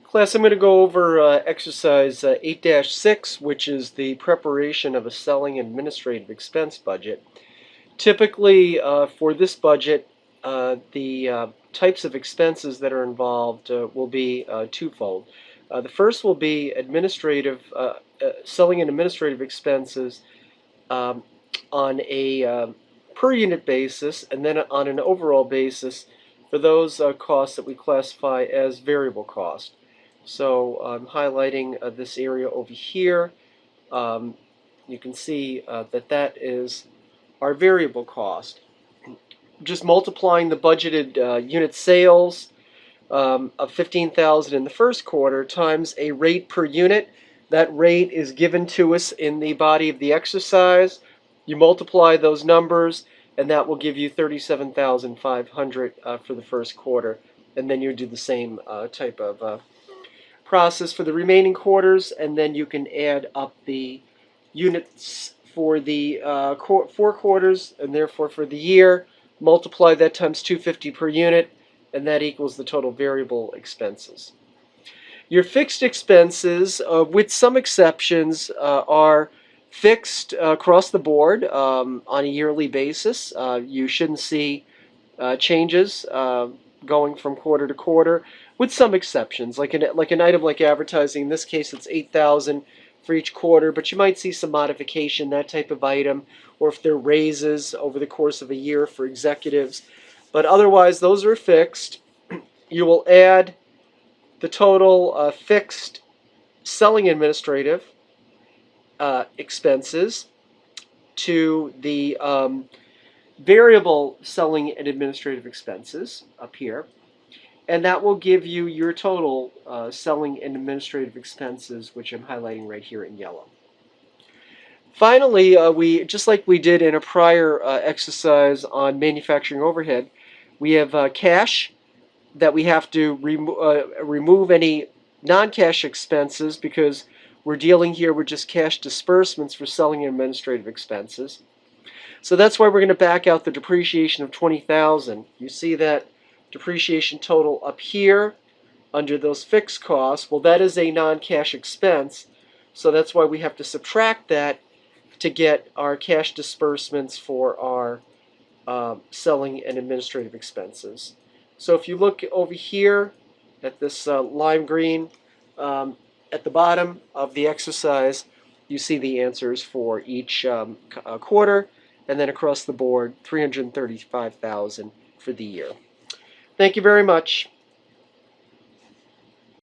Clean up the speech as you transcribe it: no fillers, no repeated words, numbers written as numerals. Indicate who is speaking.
Speaker 1: Class, I'm going to go over exercise 8-6, which is the preparation of a selling and administrative expense budget. Typically, for this budget, the types of expenses that are involved will be twofold. The first will be selling and administrative expenses um, on a per unit basis, and then on an overall basis for those costs that we classify as variable cost. So I'm highlighting this area over here. Um, you can see that is our variable cost. Just multiplying the budgeted unit sales of 15,000 in the first quarter times a rate per unit. That rate is given to us in the body of the exercise. You multiply those numbers, and that will give you 37,500 for the first quarter. And then you do the same type of process for the remaining quarters, and then you can add up the units for the 4 quarters, and therefore for the year, multiply that times 250 per unit, and that equals the total variable expenses. Your fixed expenses, with some exceptions, are fixed across the board on a yearly basis. You shouldn't see changes going from quarter to quarter, with some exceptions, like an item like advertising. In this case, it's 8,000 for each quarter, but you might see some modification, that type of item, or if there are raises over the course of a year for executives. But otherwise, those are fixed. You will add the total fixed selling administrative expenses to the variable selling and administrative expenses up here, and that will give you your total selling and administrative expenses, which I'm highlighting right here in yellow. Finally, we, just like we did in a prior exercise on manufacturing overhead, we have cash that we have to remove any non-cash expenses, because we're dealing here with just cash disbursements for selling and administrative expenses. So that's why we're going to back out the depreciation of 20,000. You see that depreciation total up here under those fixed costs. Well, that is a non-cash expense, so that's why we have to subtract that to get our cash disbursements for our selling and administrative expenses. So if you look over here at this lime green at the bottom of the exercise, you see the answers for each quarter, and then across the board, 335,000 for the year. Thank you very much.